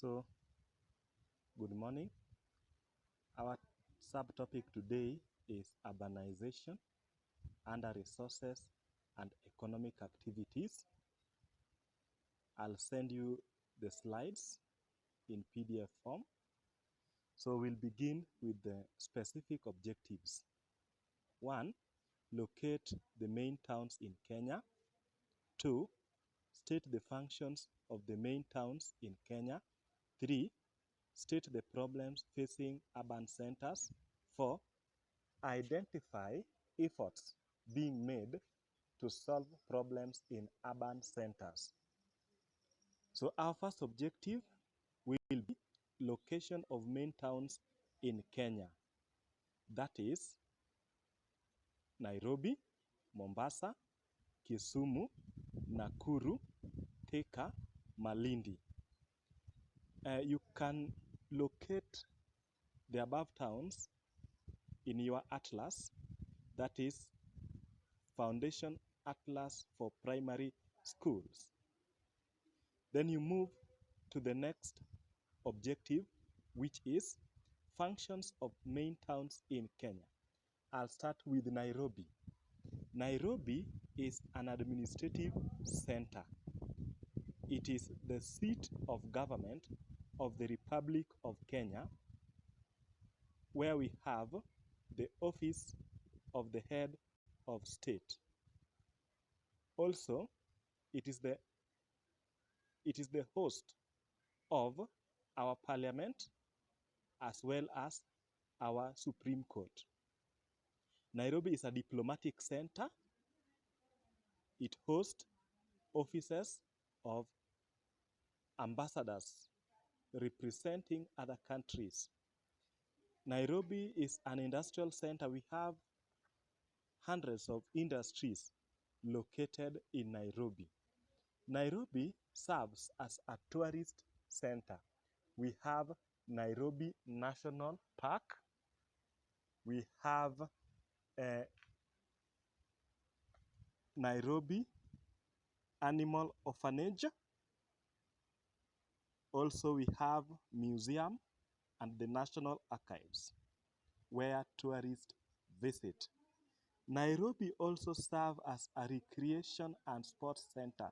So, good morning. Our subtopic today is urbanization, under resources and economic activities. I'll send you the slides in PDF form. So we'll begin with the specific objectives. 1. Locate the main towns in Kenya. 2. State the functions of the main towns in Kenya. 3. State the problems facing urban centers. 4. Identify efforts being made to solve problems in urban centers. So our first objective will be location of main towns in Kenya. That is Nairobi, Mombasa, Kisumu, Nakuru, Thika, Malindi. You can locate the above towns in your atlas, that is Foundation Atlas for Primary Schools. Then you move to the next objective, which is functions of main towns in Kenya. I'll start with Nairobi. Nairobi is an administrative center. It is the seat of government of the Republic of Kenya, where we have the office of the head of state. Also, it is the host of our parliament as well as our Supreme Court. Nairobi is a diplomatic center. It hosts offices of ambassadors representing other countries. Nairobi is an industrial center. We have hundreds of industries located in Nairobi. Nairobi serves as a tourist center. We have Nairobi National Park. We have Nairobi Animal Orphanage. Also, we have museum and the National Archives, where tourists visit. Nairobi also serves as a recreation and sports center.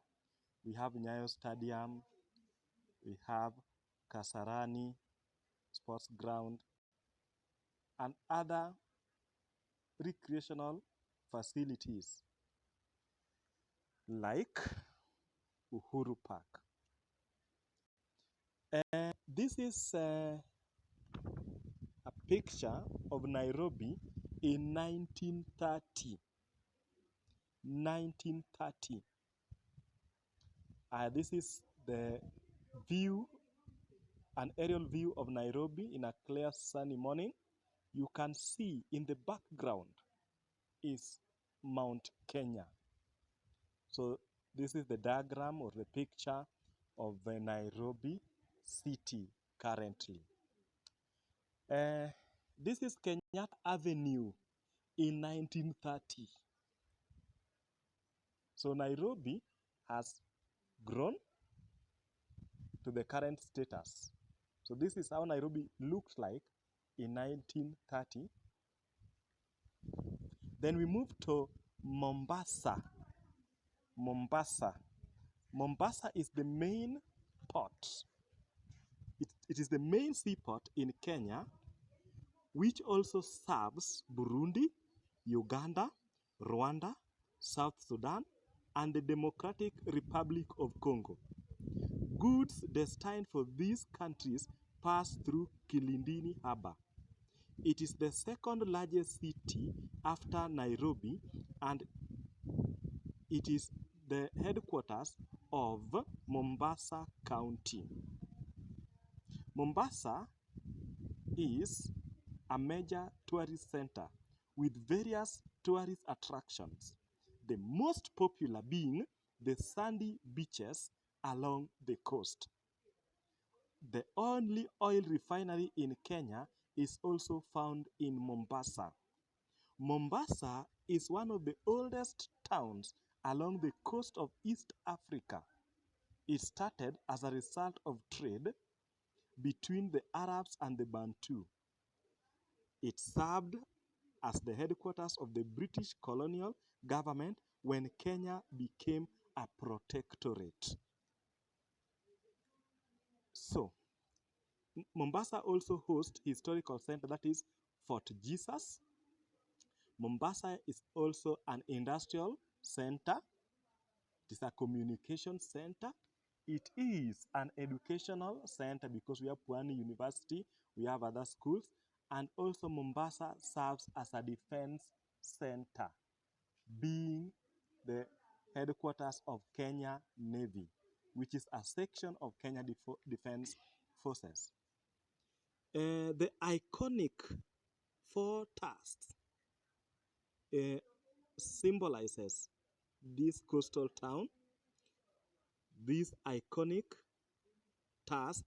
We have Nyayo Stadium, we have Kasarani Sports Ground, and other recreational facilities like Uhuru Park. This is a picture of Nairobi in 1930. 1930. This is the view, an aerial view of Nairobi in a clear sunny morning. You can see in the background is Mount Kenya. So this is the diagram or the picture of the Nairobi city currently. This is Kenyatta Avenue in 1930. So Nairobi has grown to the current status. So this is how Nairobi looked like in 1930. Then we move to Mombasa. Mombasa. Mombasa is the main port. It is the main seaport in Kenya, which also serves Burundi, Uganda, Rwanda, South Sudan, and the Democratic Republic of Congo. Goods destined for these countries pass through Kilindini Harbor. It is the second largest city after Nairobi, and it is the headquarters of Mombasa County. Mombasa is a major tourist center with various tourist attractions, the most popular being the sandy beaches along the coast. The only oil refinery in Kenya is also found in Mombasa. Mombasa is one of the oldest towns along the coast of East Africa. It started as a result of trade between the Arabs and the Bantu. It served as the headquarters of the British colonial government when Kenya became a protectorate. So, Mombasa also hosts historical center, that is Fort Jesus. Mombasa is also an industrial center. It is a communication center. It is an educational center because we have Pwani University, we have other schools, and also Mombasa serves as a defense center, being the headquarters of Kenya Navy, which is a section of Kenya Defense Forces. The iconic four tusks symbolizes this coastal town. These iconic tusks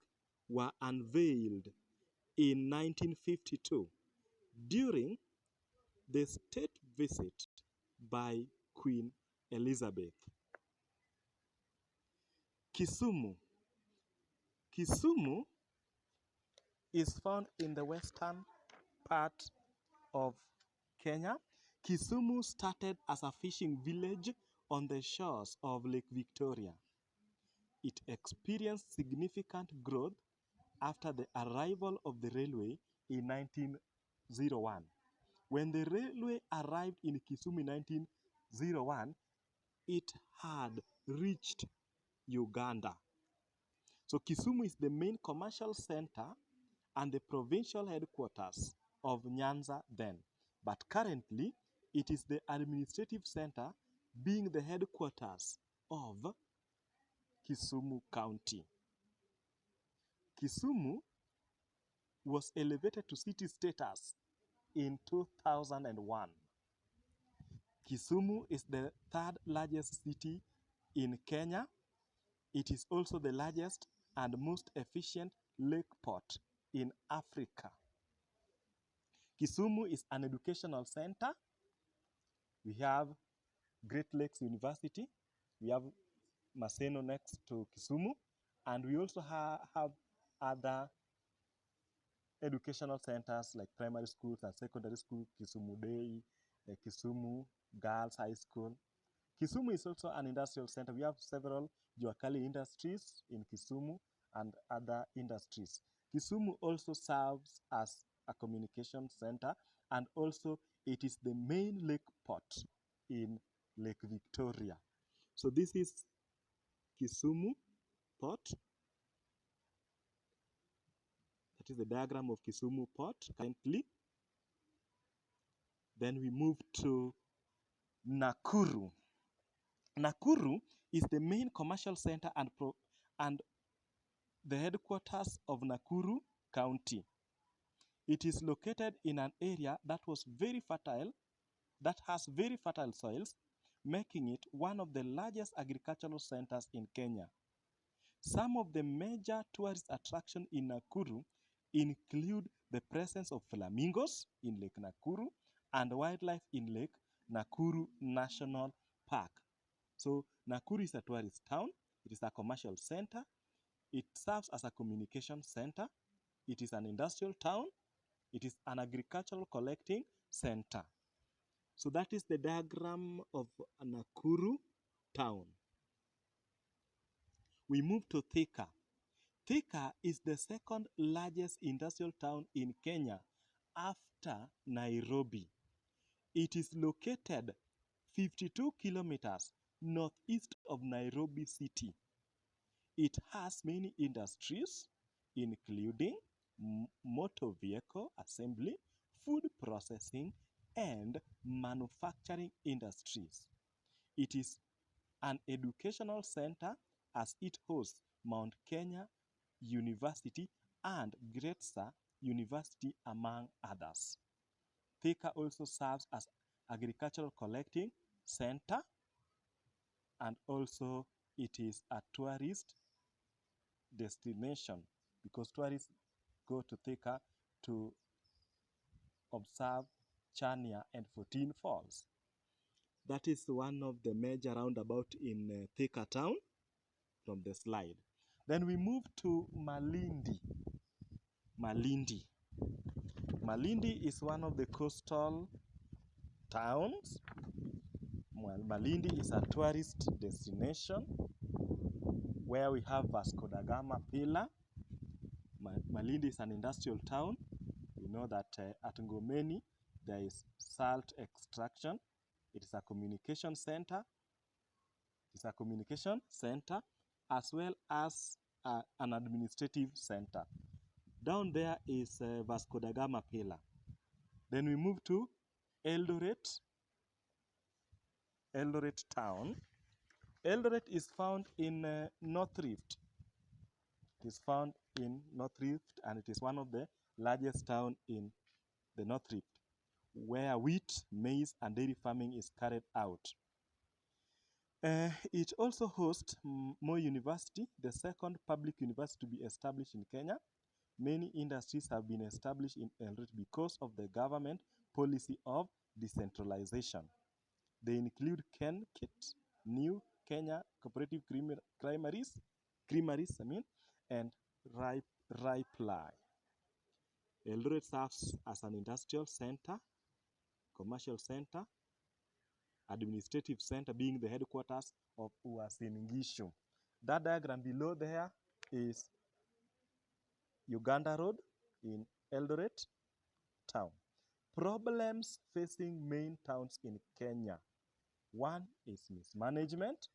were unveiled in 1952 during the state visit by Queen Elizabeth. Kisumu. Kisumu is found in the western part of Kenya. Kisumu started as a fishing village on the shores of Lake Victoria. It experienced significant growth after the arrival of the railway in 1901. When the railway arrived in Kisumu in 1901, it had reached Uganda. So Kisumu is the main commercial center and the provincial headquarters of Nyanza then. But currently, it is the administrative center, being the headquarters of Kisumu County. Kisumu was elevated to city status in 2001. Kisumu is the third largest city in Kenya. It is also the largest and most efficient lake port in Africa. Kisumu is an educational center. We have Great Lakes University. We have Maseno next to Kisumu. And we also have other educational centers like primary schools and secondary school, Kisumu Day, Kisumu Girls High School. Kisumu is also an industrial center. We have several Juakali industries in Kisumu and other industries. Kisumu also serves as a communication center, and also it is the main lake port in Lake Victoria. So this is Kisumu port. That is the diagram of Kisumu port currently. Then we move to Nakuru. Nakuru is the main commercial center and the headquarters of Nakuru County. It is located in an area that was very fertile, that has very fertile soils, making it one of the largest agricultural centers in Kenya. Some of the major tourist attractions in Nakuru include the presence of flamingos in Lake Nakuru and wildlife in Lake Nakuru National Park. So Nakuru is a tourist town. It is a commercial center. It serves as a communication center. It is an industrial town. It is an agricultural collecting center. So that is the diagram of Nakuru town. We move to Thika. Thika is the second largest industrial town in Kenya after Nairobi. It is located 52 kilometers northeast of Nairobi city. It has many industries, including motor vehicle assembly, food processing, and manufacturing industries. It is an educational center as it hosts Mount Kenya University and Gretsa University, among others. Thika also serves as agricultural collecting center, and also it is a tourist destination because tourists go to Thika to observe Chania and 14 Falls. That is one of the major roundabout in Thika town from the slide. Then we move to Malindi. Malindi. Malindi is one of the coastal towns. Malindi is a tourist destination where we have Vasco da Gama Pillar. Malindi is an industrial town. We know that at Ngomeni there is salt extraction. It is a communication center. It's a communication center as well as an administrative center. Down there is Vasco da Gama Pillar. Then we move to Eldoret town. Eldoret is found in North Rift. It is found in North Rift, and it is one of the largest towns in the North Rift, where wheat, maize, and dairy farming is carried out. It also hosts Moi University, the second public university to be established in Kenya. Many industries have been established in Eldoret because of the government policy of decentralization. They include KenKit, New Kenya Cooperative Creameries, and Riply. Eldoret serves as an industrial center, commercial center, administrative center, being the headquarters of Uasin Gishu. That diagram below there is Uganda Road in Eldoret town. Problems facing main towns in Kenya. One is mismanagement,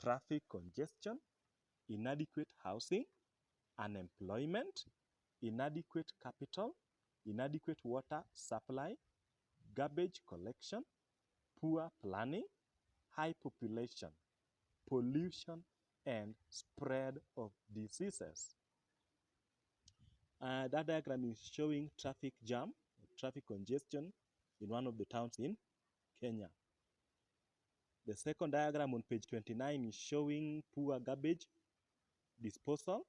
traffic congestion, inadequate housing, unemployment, inadequate capital, inadequate water supply, garbage collection, poor planning, high population, pollution, and spread of diseases. That diagram is showing traffic jam, traffic congestion in one of the towns in Kenya. The second diagram on page 29 is showing poor garbage disposal.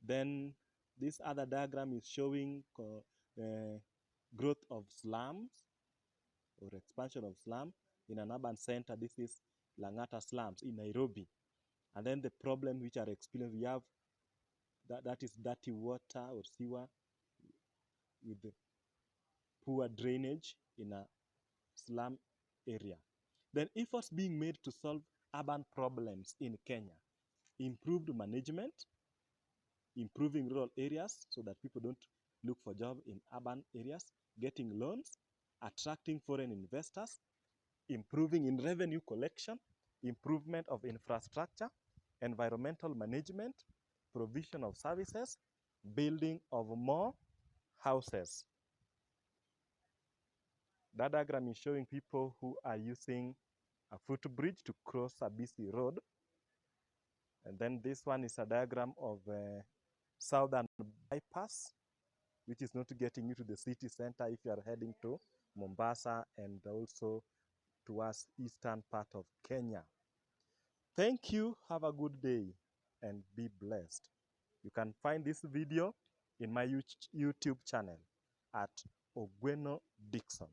Then this other diagram is showing growth of slums or expansion of slum in an urban center. This is Lang'ata slums in Nairobi. And then the problem which are experienced, we have that is dirty water or sewer with the poor drainage in a slum area. Then efforts being made to solve urban problems in Kenya. Improved management, improving rural areas so that people don't look for jobs in urban areas, getting loans, attracting foreign investors, improving in revenue collection, improvement of infrastructure, environmental management, provision of services, building of more houses. That diagram is showing people who are using a footbridge to cross a busy road. And then this one is a diagram of southern bypass, which is not getting you to the city center if you are heading to Mombasa and also towards eastern part of Kenya. Thank you. Have a good day and be blessed. You can find this video in my YouTube channel at Ogweno Dixon.